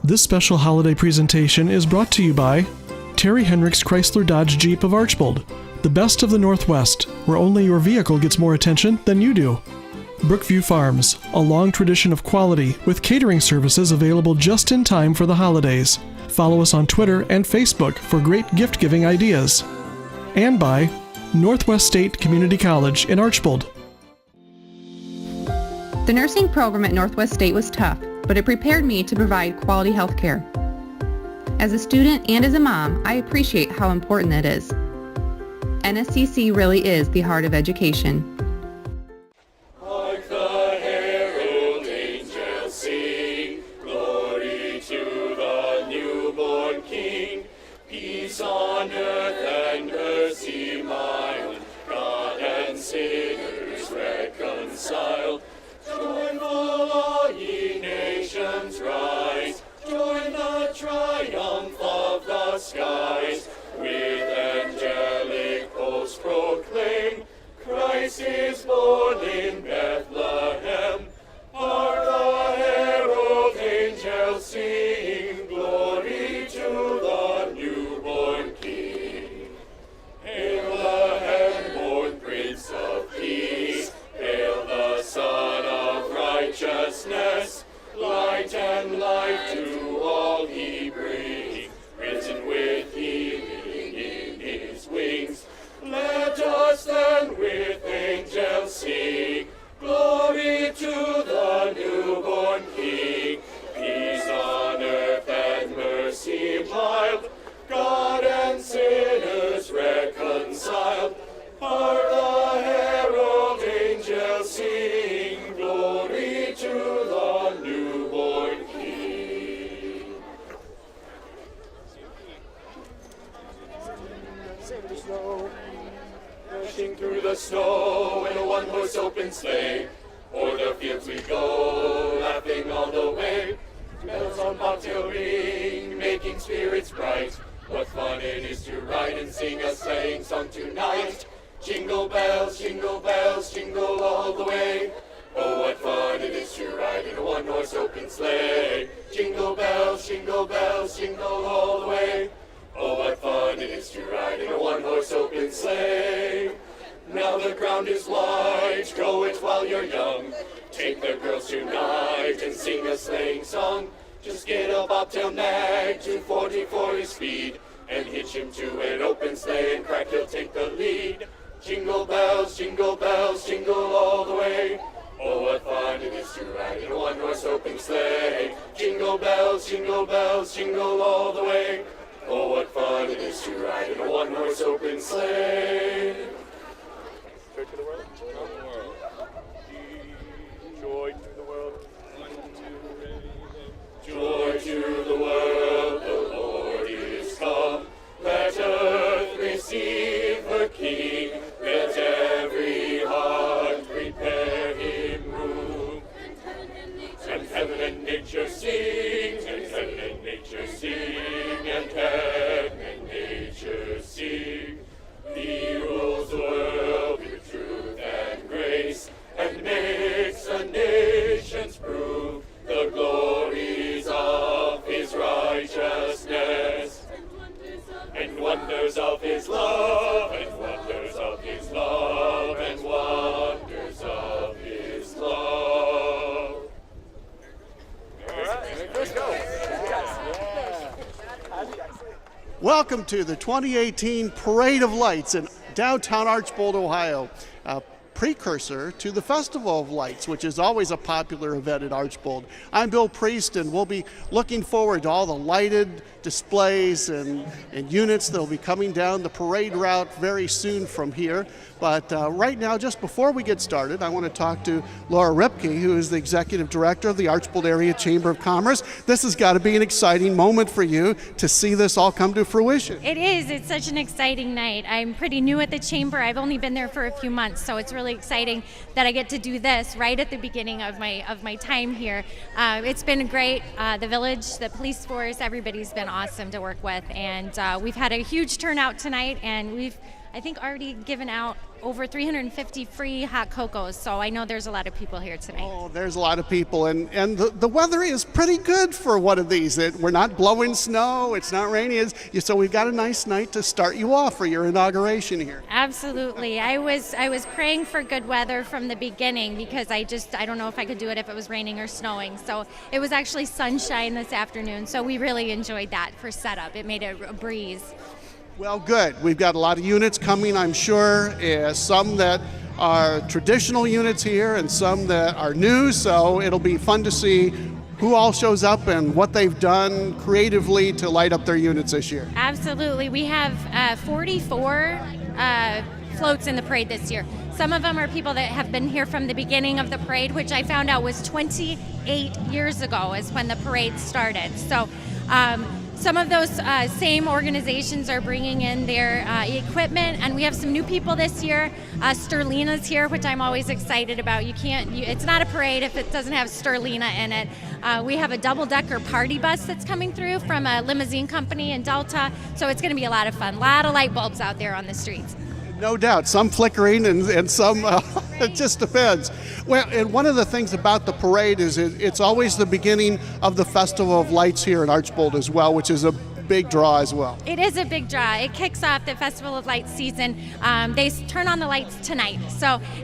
This special holiday presentation is brought to you by Terry Hendricks Chrysler Dodge Jeep of Archbold, the best of the Northwest, where only your vehicle gets more attention than you do. Brookview Farms, a long tradition of quality with catering services available just in time for the holidays. Follow us on Twitter and Facebook for great gift-giving ideas. And by Northwest State Community College in Archbold. The nursing program at Northwest State was tough, but it prepared me to provide quality health care. As a student and as a mom, I appreciate how important that is. NSCC really is the heart of education. Hark the herald angels sing, glory to the newborn King. Peace on earth and mercy mild, God and sinners reconciled. Joyful all ye nations rise, join the triumph of the skies. With angelic hosts proclaim, Christ is born in Bethlehem. Hark the herald angels sing, glory to the newborn King. Hail the heaven-born Prince of Peace, hail the Son of Righteousness. Light and life to all he brings, risen with healing in his wings. Let us then with angels sing, glory to the newborn King. Peace on earth and mercy mild, God and sinners reconciled. Hark the herald angels sing, glory to the newborn King. Dashing through the snow in a one-horse open sleigh, o'er the fields we go, laughing all the way. Bells on bobtail ring, making spirits bright. What fun it is to ride and sing a sleighing song tonight. Jingle bells, jingle all the way. Oh, what fun it is to ride in a one-horse open sleigh. Jingle bells, jingle all the way. Oh, what fun it is to ride in a one-horse open sleigh. Now the ground is wide, go it while you're young. Take the girls tonight and sing a sleighing song. Just get a bobtail nag, 240 for his speed, and hitch him to an open sleigh, and crack he'll take the lead. Jingle bells, jingle all the way. Oh, what fun it is to ride in a one-horse open sleigh. Jingle bells, jingle all the way. Oh, what fun it is to ride in a one-horse open sleigh. Joy to the world. Joy to the world. Joy to the world, the Lord is come. Let earth receive her King. Let every heart prepare him room. And heaven and nature sing, and heaven and nature sing, and heaven and nature sing. He rules the world with truth and grace, and makes the nations prove the glories of his righteousness, and wonders of his love, and wonders of his love, and wonders of his love. All right, let's go. Welcome to the 2018 Parade of Lights in downtown Archbold, Ohio. Precursor to the Festival of Lights, which is always a popular event at Archbold. I'm Bill Priest, and we'll be looking forward to all the lighted displays and units that will be coming down the parade route very soon from here. But right now, just before we get started, I want to talk to Laura Ripke, who is the Executive Director of the Archbold Area Chamber of Commerce. This has got to be an exciting moment for you to see this all come to fruition. It is. It's such an exciting night. I'm pretty new at the Chamber. I've only been there for a few months, so it's really exciting that I get to do this right at the beginning of my time here. It's been great. The village, the police force, everybody's been awesome to work with, and we've had a huge turnout tonight, and we've I think already given out over 350 free hot cocos, so I know there's a lot of people here tonight. Oh, there's a lot of people, and the weather is pretty good for one of these. We're not blowing snow, it's not rainy, so we've got a nice night to start you off for your inauguration here. Absolutely. I was praying for good weather from the beginning because I don't know if I could do it if it was raining or snowing. So it was actually sunshine this afternoon, so we really enjoyed that for setup. It made it a breeze. Well, good. We've got a lot of units coming, I'm sure, some that are traditional units here and some that are new, so it'll be fun to see who all shows up and what they've done creatively to light up their units this year. Absolutely. We have 44 floats in the parade this year. Some of them are people that have been here from the beginning of the parade, which I found out was 28 years ago is when the parade started. So some of those same organizations are bringing in their equipment, and we have some new people this year. Sterlina's here, which I'm always excited about. It's not a parade if it doesn't have Sterlina in it. We have a double-decker party bus that's coming through from a limousine company in Delta, so it's going to be a lot of fun. A lot of light bulbs out there on the streets. No doubt, some flickering and some, it just depends. Well, and one of the things about the parade is it's always the beginning of the Festival of Lights here in Archbold as well, which is a big draw as well. It is a big draw. It kicks off the Festival of Lights season. They turn on the lights tonight,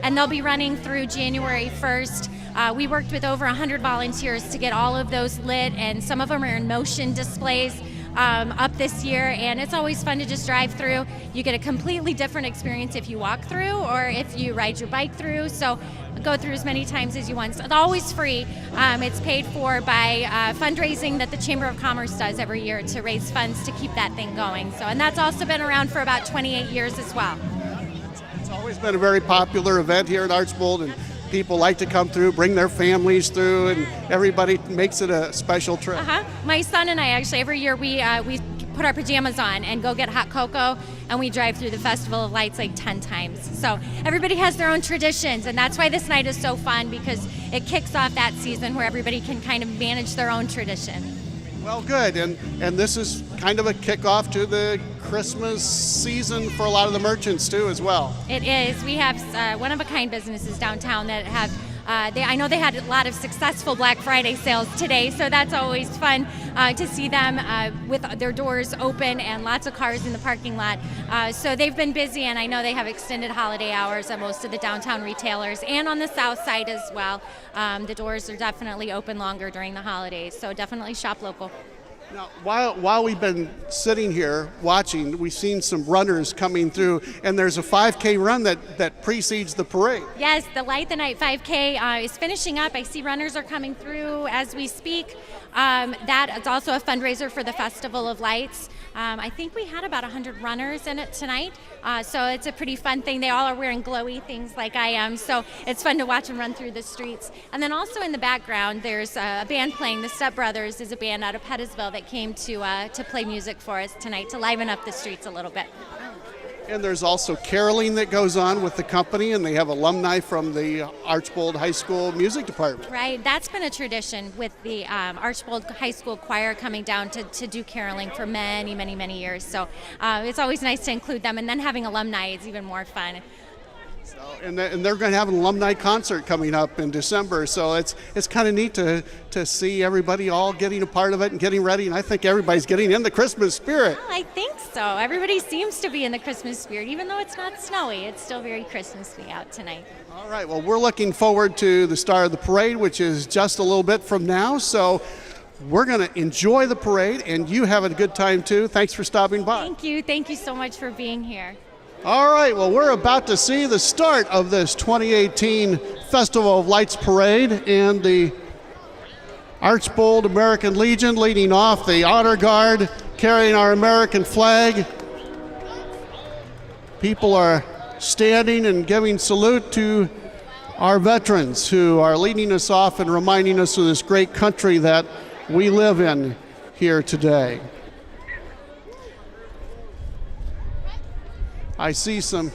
and they'll be running through January 1st. We worked with over 100 volunteers to get all of those lit, and some of them are in motion displays up this year, and it's always fun to just drive through. You get a completely different experience if you walk through or if you ride your bike through, so go through as many times as you want. It's always free. It's paid for by fundraising that the Chamber of Commerce does every year to raise funds to keep that thing going. And that's also been around for about 28 years as well. It's always been a very popular event here at Archbold, and people like to come through, bring their families through, and everybody makes it a special trip. My son and I actually, every year we put our pajamas on and go get hot cocoa, and we drive through the Festival of Lights like 10 times. So everybody has their own traditions, and that's why this night is so fun, because it kicks off that season where everybody can kind of manage their own tradition. Well, good, and this is kind of a kickoff to the Christmas season for a lot of the merchants too as well. It is. We have one-of-a-kind businesses downtown that have I know they had a lot of successful Black Friday sales today, so that's always fun to see them with their doors open and lots of cars in the parking lot. So they've been busy, and I know they have extended holiday hours at most of the downtown retailers, and on the south side as well. The doors are definitely open longer during the holidays, so definitely shop local. Now, while we've been sitting here watching, we've seen some runners coming through, and there's a 5K run that precedes the parade. Yes, the Light the Night 5K is finishing up. I see runners are coming through as we speak. That is also a fundraiser for the Festival of Lights. I think we had about 100 runners in it tonight, so it's a pretty fun thing. They all are wearing glowy things like I am, so it's fun to watch them run through the streets. And then also in the background, there's a band playing. The Step Brothers is a band out of Pettisville that came to play music for us tonight to liven up the streets a little bit. And there's also caroling that goes on with the company, and they have alumni from the Archbold High School Music Department. Right, that's been a tradition with the Archbold High School Choir coming down to do caroling for many, many, many years. So it's always nice to include them, and then having alumni is even more fun. So, and they're going to have an alumni concert coming up in December, so it's kind of neat to see everybody all getting a part of it and getting ready, and I think everybody's getting in the Christmas spirit. Well, I think so. Everybody seems to be in the Christmas spirit. Even though it's not snowy, it's still very Christmassy out tonight. All right, well, we're looking forward to the start of the parade, which is just a little bit from now, so we're going to enjoy the parade, and you have a good time too. Thanks for stopping by. Thank you so much for being here. All right, well, we're about to see the start of this 2018 Festival of Lights Parade, and the Archbold American Legion leading off, the Honor Guard carrying our American flag. People are standing and giving salute to our veterans who are leading us off and reminding us of this great country that we live in here today. I see some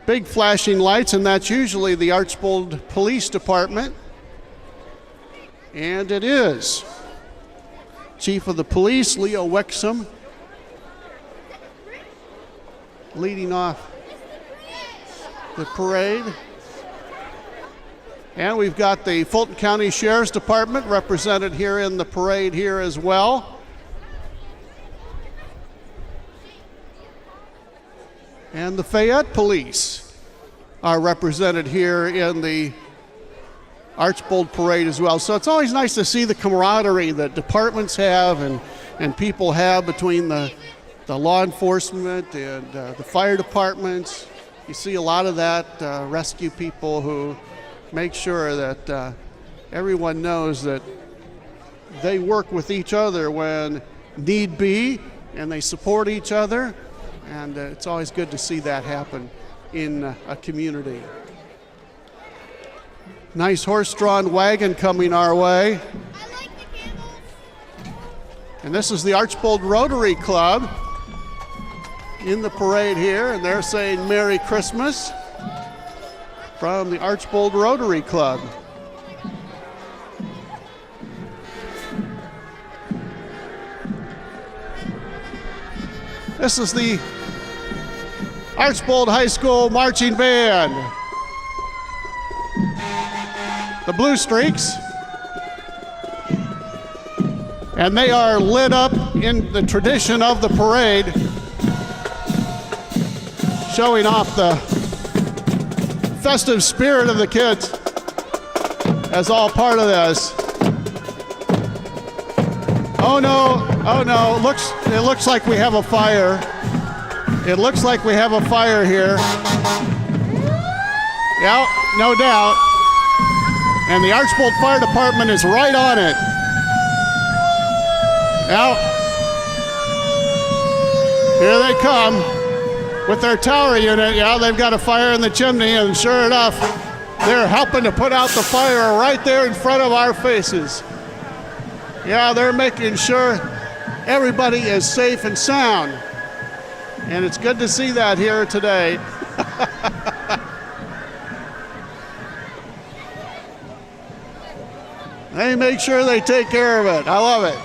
big flashing lights, and that's usually the Archbold Police Department. And it is. Chief of the Police, Leo Wexham, leading off the parade. And we've got the Fulton County Sheriff's Department represented here in the parade here as well. And the Fayette Police are represented here in the Archbold Parade as well. So it's always nice to see the camaraderie that departments have and people have between the law enforcement and the fire departments. You see a lot of that, rescue people who make sure that everyone knows that they work with each other when need be, and they support each other, and it's always good to see that happen in a community. Nice horse-drawn wagon coming our way. And this is the Archbold Rotary Club in the parade here, and they're saying Merry Christmas from the Archbold Rotary Club. This is the Archbold High School Marching Band. The Blue Streaks. And they are lit up in the tradition of the parade, showing off the festive spirit of the kids as all part of this. Oh no, it looks like we have a fire. It looks like we have a fire here. Yeah, no doubt. And the Archbold Fire Department is right on it. Now, here they come with their tower unit. Yeah, they've got a fire in the chimney, and sure enough, they're helping to put out the fire right there in front of our faces. Yeah, they're making sure everybody is safe and sound. And it's good to see that here today. They make sure they take care of it. I love it.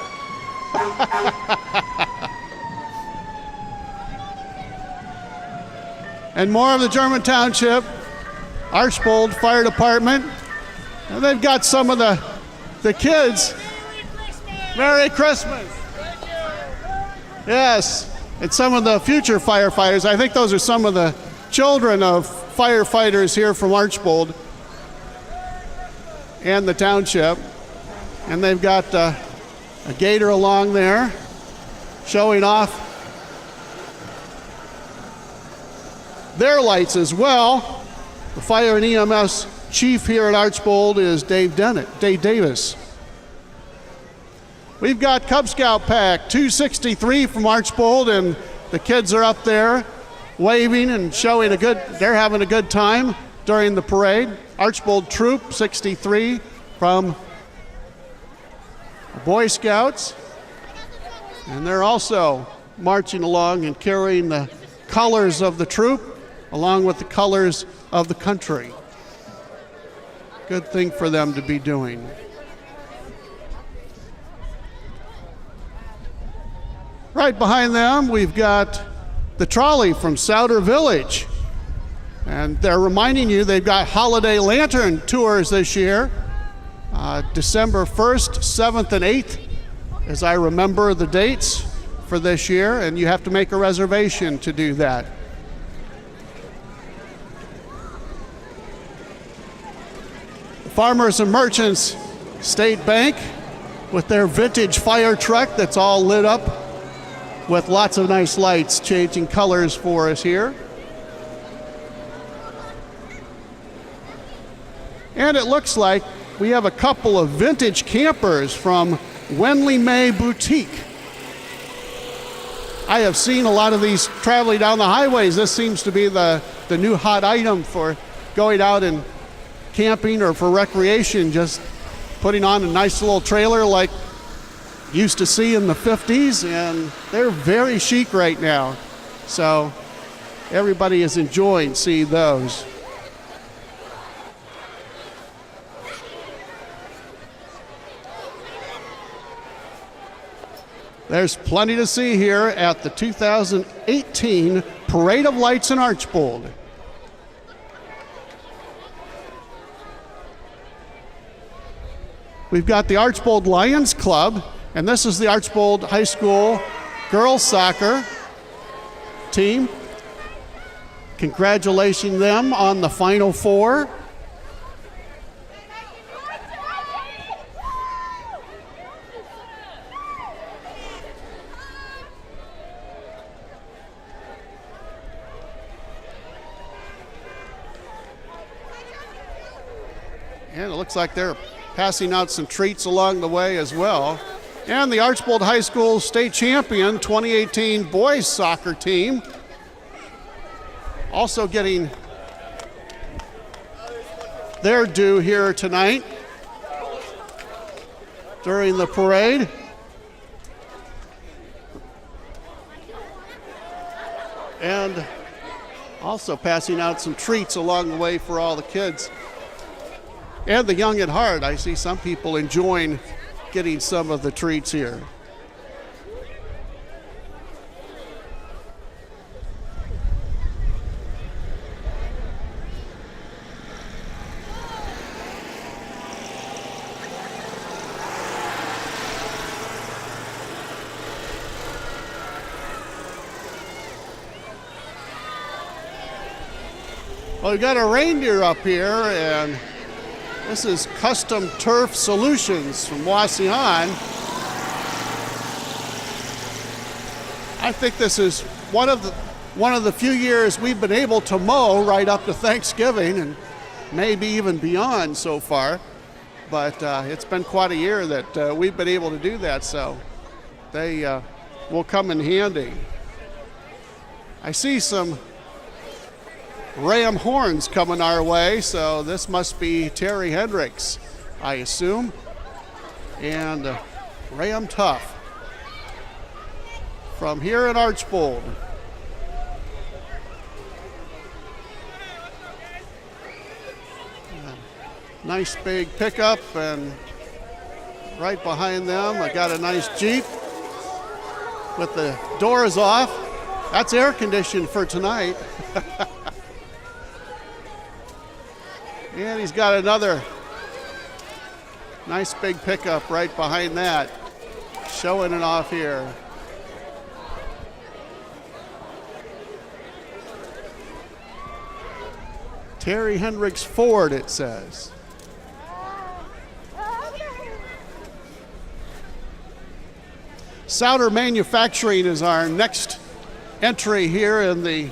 And more of the German Township Archbold Fire Department. And they've got some of the kids. Merry Christmas. Yes, and some of the future firefighters. I think those are some of the children of firefighters here from Archbold and the township. And they've got a gator along there showing off their lights as well. The fire and EMS chief here at Archbold is Dave Davis. We've got Cub Scout Pack 263 from Archbold, and the kids are up there waving and showing they're having a good time during the parade. Archbold Troop 63 from Boy Scouts, and they're also marching along and carrying the colors of the troop along with the colors of the country. Good thing for them to be doing. Right behind them, we've got the trolley from Souter Village. And they're reminding you they've got holiday lantern tours this year. December 1st, 7th, and 8th, as I remember the dates for this year, and you have to make a reservation to do that. Farmers and Merchants State Bank with their vintage fire truck that's all lit up with lots of nice lights changing colors for us here. And it looks like we have a couple of vintage campers from Wenley May Boutique. I have seen a lot of these traveling down the highways. This seems to be the new hot item for going out and camping or for recreation, just putting on a nice little trailer like used to see in the 50s, and they're very chic right now. So everybody is enjoying seeing those. There's plenty to see here at the 2018 Parade of Lights in Archbold. we've got the Archbold Lions Club, and this is the Archbold High School girls soccer team. Congratulating them on the Final Four. And it looks like they're passing out some treats along the way as well. And the Archbold High School state champion 2018 boys soccer team also getting their due here tonight during the parade. And also passing out some treats along the way for all the kids. And the young at heart. I see some people enjoying getting some of the treats here. Well, we've got a reindeer up here, and this is Custom Turf Solutions from Waseon. I think this is one of the few years we've been able to mow right up to Thanksgiving, and maybe even beyond so far. But it's been quite a year that we've been able to do that, so they will come in handy. I see some ram horns coming our way, so this must be Terry Hendricks, I assume, and Ram Tough from here at Archbold. Nice big pickup, and right behind them I got a nice Jeep with the doors off. That's air conditioned for tonight. And he's got another nice big pickup right behind that, showing it off here. Terry Hendricks Ford, it says. Souter Manufacturing is our next entry here in the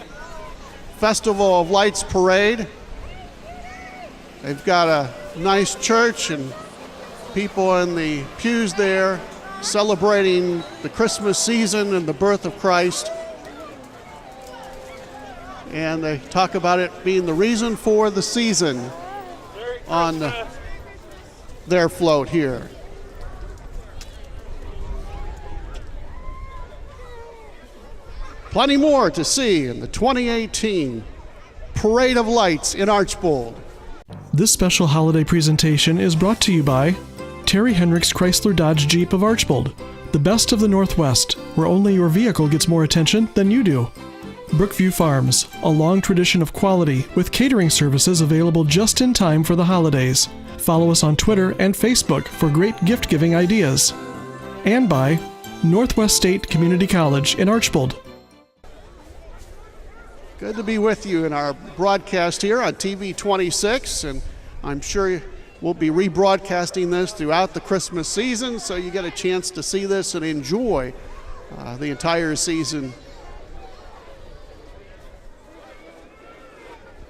Festival of Lights Parade. They've got a nice church and people in the pews there celebrating the Christmas season and the birth of Christ. And they talk about it being the reason for the season on their float here. Plenty more to see in the 2018 Parade of Lights in Archbold. This special holiday presentation is brought to you by Terry Hendricks Chrysler Dodge Jeep of Archbold, the best of the Northwest, where only your vehicle gets more attention than you do. Brookview Farms, a long tradition of quality with catering services available just in time for the holidays. Follow us on Twitter and Facebook for great gift-giving ideas. And by Northwest State Community College in Archbold. Good to be with you in our broadcast here on TV 26, and I'm sure we'll be rebroadcasting this throughout the Christmas season, so you get a chance to see this and enjoy the entire season.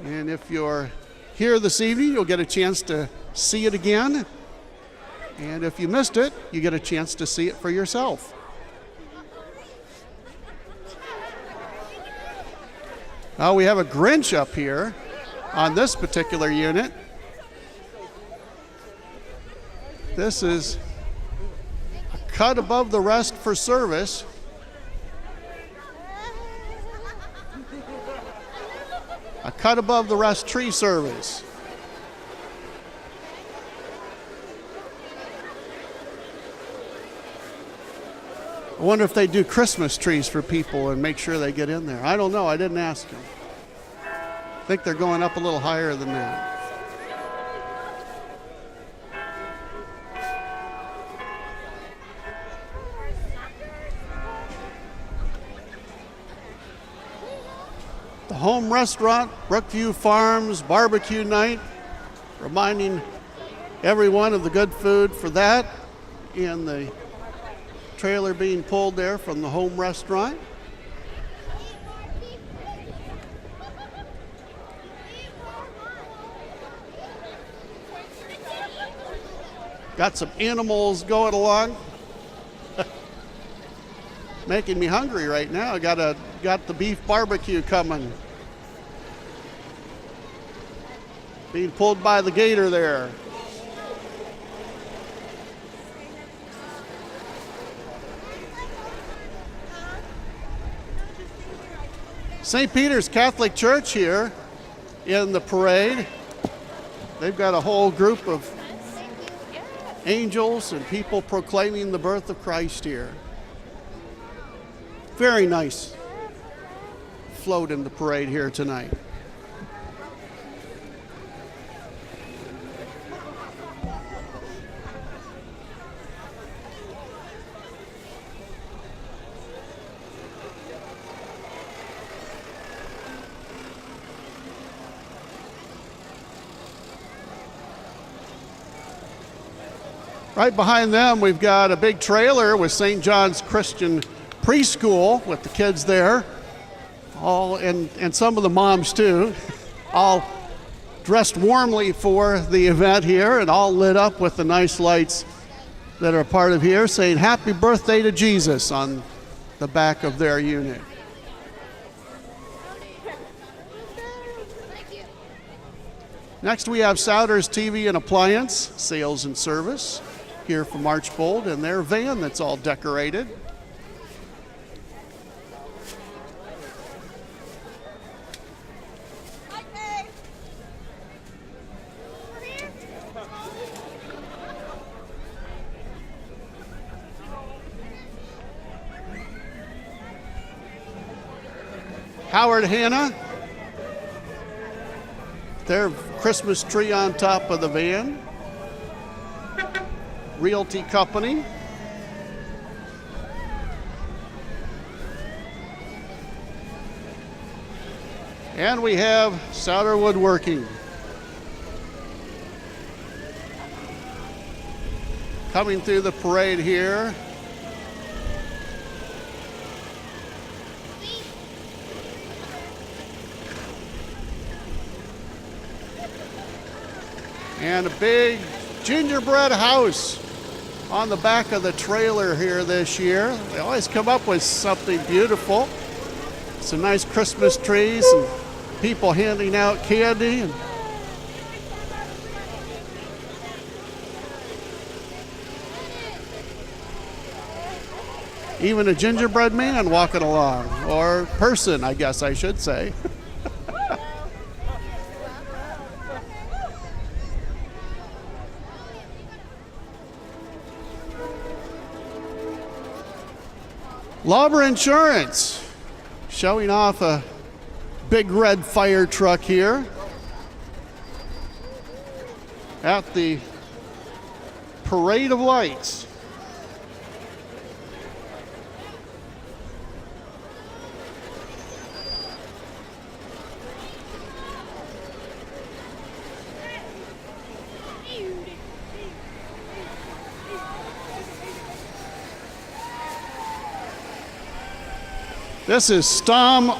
And if you're here this evening, you'll get a chance to see it again, and if you missed it, you get a chance to see it for yourself. We have a Grinch up here on this particular unit. This is a cut above the rest for service. A cut above the rest tree service. I wonder if they do Christmas trees for people and make sure they get in there. I don't know. I didn't ask them. I think they're going up a little higher than that. The home restaurant, Brookview Farms Barbecue Night, reminding everyone of the good food for that, and the trailer being pulled there from the home restaurant. Got some animals going along. Making me hungry right now. I got the beef barbecue coming. Being pulled by the gator there. St. Peter's Catholic Church here in the parade. They've got a whole group of angels and people proclaiming the birth of Christ here. Very nice float in the parade here tonight. Right behind them, we've got a big trailer with St. John's Christian Preschool with the kids there, all and some of the moms too, all dressed warmly for the event here and all lit up with the nice lights that are part of here, saying happy birthday to Jesus on the back of their unit. Next we have Souders TV and Appliance, sales and service here from Archbold, and their van that's all decorated. Howard Hanna, their Christmas tree on top of the van. Realty Company. And we have Souder Woodworking. Coming through the parade here. And a big gingerbread house on the back of the trailer here this year. They always come up with something beautiful. Some nice Christmas trees and people handing out candy. And even a gingerbread man walking along, or person, I guess I should say. Lauber Insurance, showing off a big red fire truck here at the Parade of Lights. This is Stom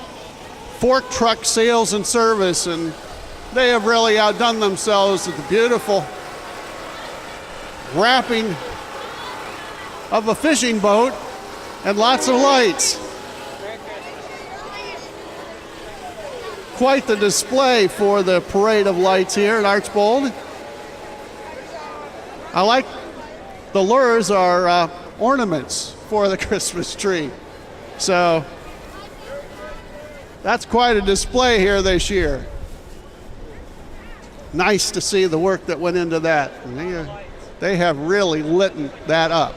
Fork Truck Sales and Service, and they have really outdone themselves with the beautiful wrapping of a fishing boat and lots of lights. Quite the display for the Parade of Lights here at Archbold. I like the lures are ornaments for the Christmas tree. So that's quite a display here this year. Nice to see the work that went into that. And they have really lit that up.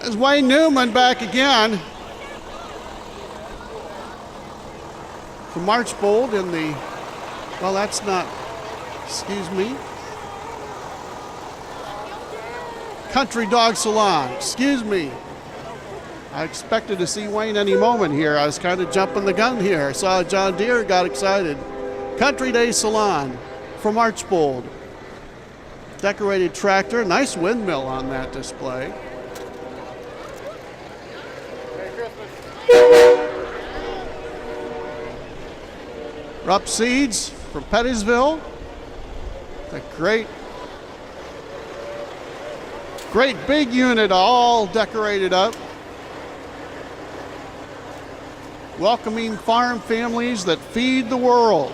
There's Wayne Newman back again from Archbold in the, well, that's not, excuse me. Country Dog Salon. Excuse me. I expected to see Wayne any moment here. I was kind of jumping the gun here. I saw John Deere, got excited. Country Day Salon from Archbold. Decorated tractor, nice windmill on that display. Rupp Seeds from Pettisville. A great big unit, all decorated up. Welcoming farm families that feed the world.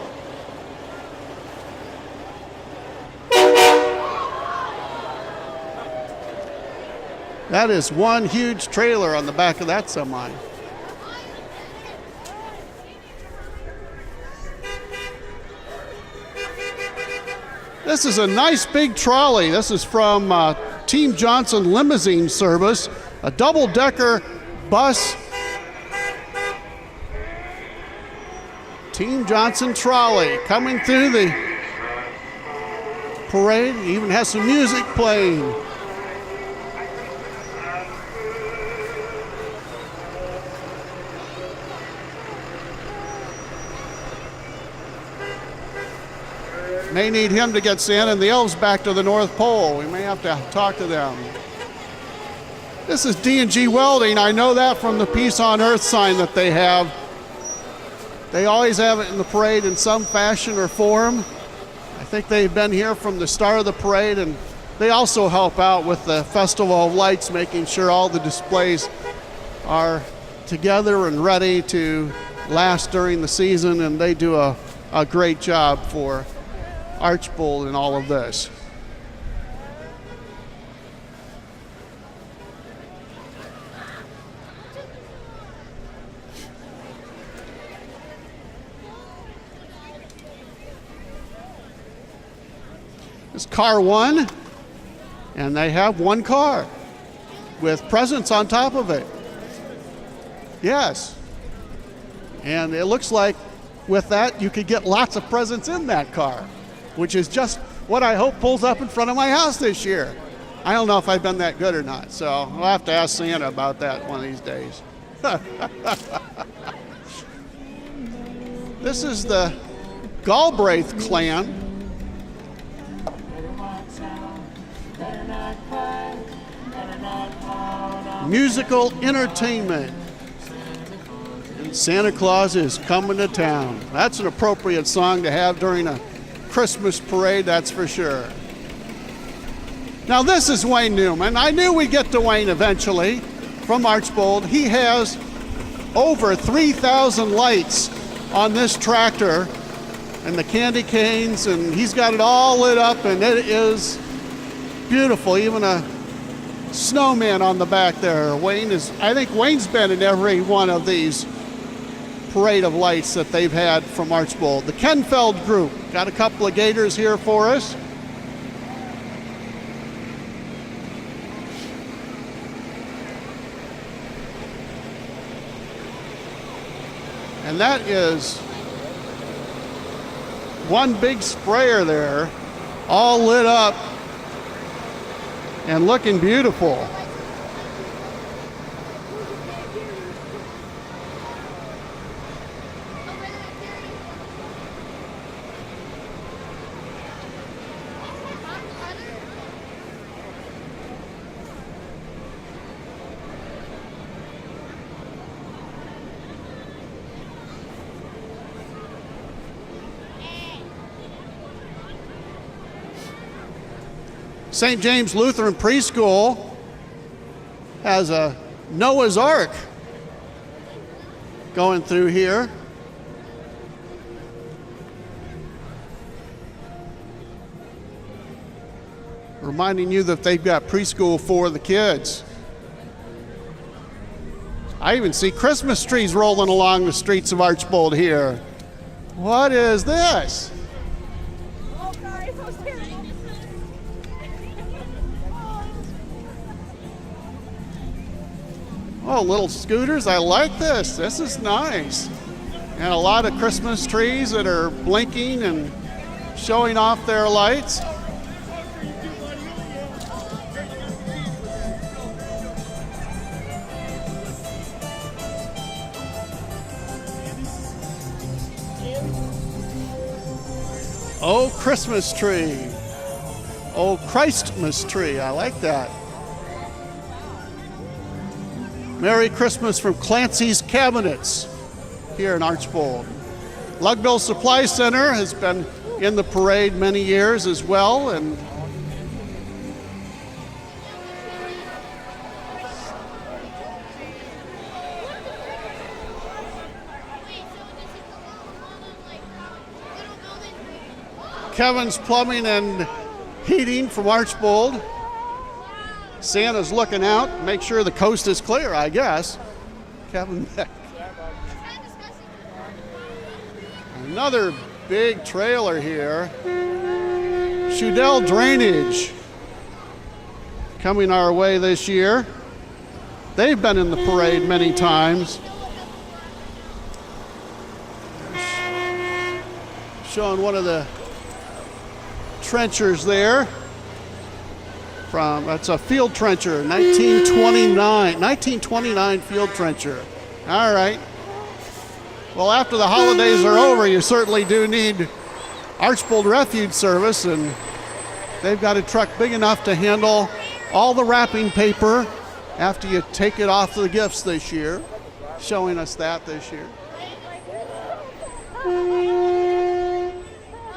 That is one huge trailer on the back of that semi. This is a nice big trolley. This is from Team Johnson Limousine Service, a double-decker bus. Team Johnson trolley coming through the parade. It even has some music playing. May need him to get Santa and the elves back to the North Pole. We may have to talk to them. This is D&G Welding. I know that from the Peace on Earth sign that they have. They always have it in the parade in some fashion or form. I think they've been here from the start of the parade, and they also help out with the Festival of Lights, making sure all the displays are together and ready to last during the season, and they do a great job for Archbold in all of this. It's car one, and they have one car with presents on top of it. Yes. And it looks like with that you could get lots of presents in that car, which is just what I hope pulls up in front of my house this year. I don't know if I've been that good or not, so I'll have to ask Santa about that one of these days. This is the Galbraith clan. Musical entertainment. And Santa Claus is coming to town. That's an appropriate song to have during a Christmas parade, that's for sure. Now this is Wayne Newman. I knew we'd get to Wayne eventually from Archbold. He has over 3,000 lights on this tractor and the candy canes, and he's got it all lit up, and it is beautiful. Even a snowman on the back there. I think Wayne's been in every one of these parade of lights that they've had from Archbold. The Kenfeld Group got a couple of gators here for us. And that is one big sprayer there, all lit up and looking beautiful. St. James Lutheran Preschool has a Noah's Ark going through here. Reminding you that they've got preschool for the kids. I even see Christmas trees rolling along the streets of Archbold here. What is this? Oh, little scooters. I like this. This is nice. And a lot of Christmas trees that are blinking and showing off their lights. Oh, Christmas tree. Oh, Christmas tree. I like that. Merry Christmas from Clancy's Cabinets here in Archbold. Lugbill Supply Center has been in the parade many years as well, and Kevin's Plumbing and Heating from Archbold. Santa's looking out, make sure the coast is clear, I guess. Kevin Beck. Another big trailer here. Shudell Drainage coming our way this year. They've been in the parade many times. Showing one of the trenchers there. That's a field trencher, 1929 field trencher. All right. Well, after the holidays are over, you certainly do need Archbold Refuge Service, and they've got a truck big enough to handle all the wrapping paper after you take it off the gifts this year, showing us that this year.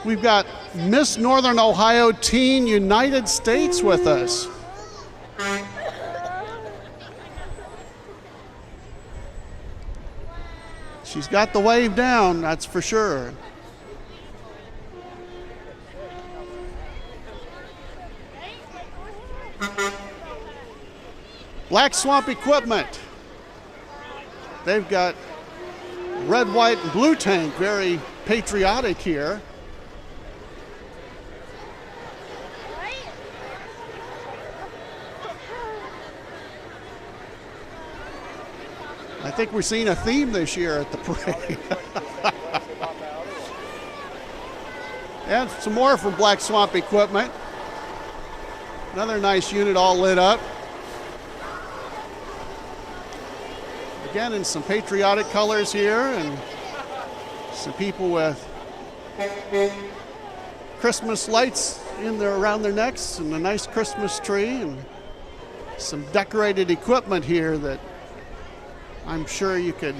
We've got Miss Northern Ohio Teen United States with us. She's got the wave down, that's for sure. Black Swamp Equipment. They've got red, white, and blue tank, very patriotic here. I think we're seeing a theme this year at the parade. And some more from Black Swamp Equipment. Another nice unit all lit up. Again, in some patriotic colors here, and some people with Christmas lights around their necks, and a nice Christmas tree, and some decorated equipment here that I'm sure you could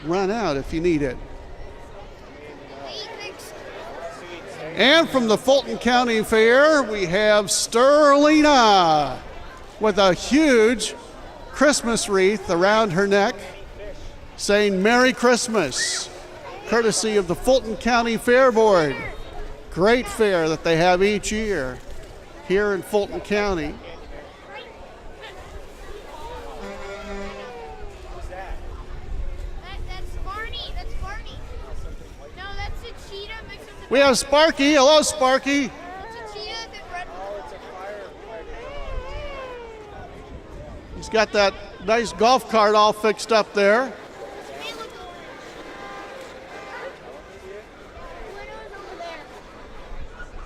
run out if you need it. And from the Fulton County Fair, we have Sterlina with a huge Christmas wreath around her neck saying Merry Christmas, courtesy of the Fulton County Fair Board. Great fair that they have each year here in Fulton County. We have Sparky. Hello, Sparky. He's got that nice golf cart all fixed up there.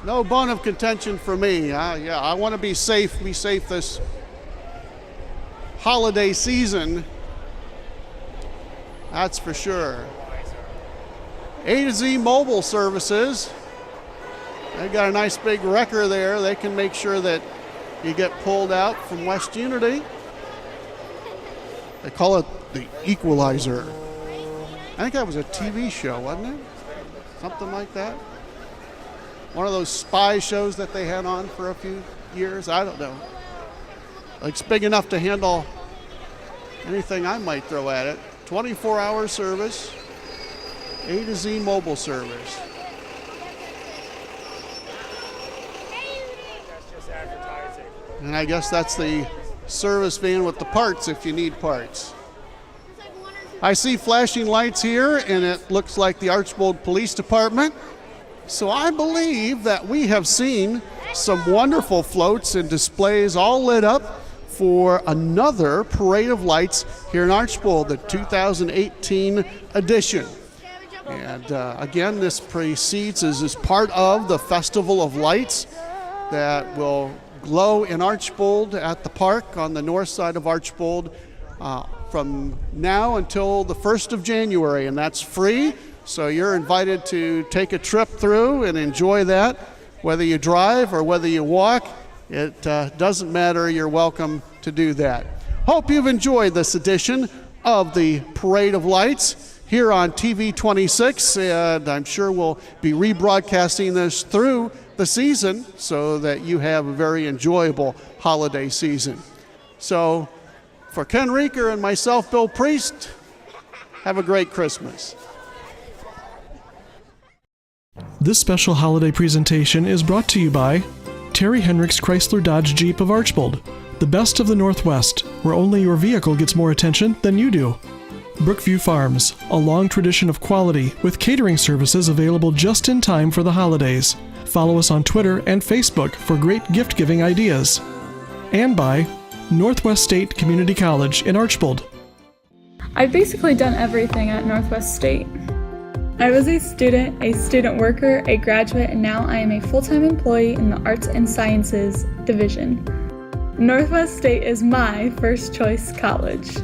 No bone of contention for me. Yeah, I want to be safe this holiday season. That's for sure. A to Z Mobile Services. They got a nice big wrecker there. They can make sure that you get pulled out from West Unity. They call it the Equalizer. I think that was a TV show, wasn't it? Something like that. One of those spy shows that they had on for a few years. I don't know. It's big enough to handle anything I might throw at it. 24-hour service. A to Z Mobile Service. And I guess that's the service van with the parts if you need parts. I see flashing lights here, and it looks like the Archbold Police Department. So I believe that we have seen some wonderful floats and displays all lit up for another Parade of Lights here in Archbold, the 2018 edition. And again, this precedes as part of the Festival of Lights that will glow in Archbold at the park on the north side of Archbold from now until the 1st of January. And that's free So you're invited to take a trip through and enjoy that. Whether you drive or whether you walk, it doesn't matter. You're welcome to do that. Hope you've enjoyed this edition of the Parade of Lights here on TV 26, and I'm sure we'll be rebroadcasting this through the season so that you have a very enjoyable holiday season. So for Ken Reeker and myself, Bill Priest, have a great Christmas. This special holiday presentation is brought to you by Terry Hendricks Chrysler Dodge Jeep of Archbold, the best of the Northwest, where only your vehicle gets more attention than you do. Brookview Farms, a long tradition of quality with catering services available just in time for the holidays. Follow us on Twitter and Facebook for great gift-giving ideas. And by Northwest State Community College in Archbold. I've basically done everything at Northwest State. I was a student worker, a graduate, and now I am a full-time employee in the Arts and Sciences division. Northwest State is my first choice college.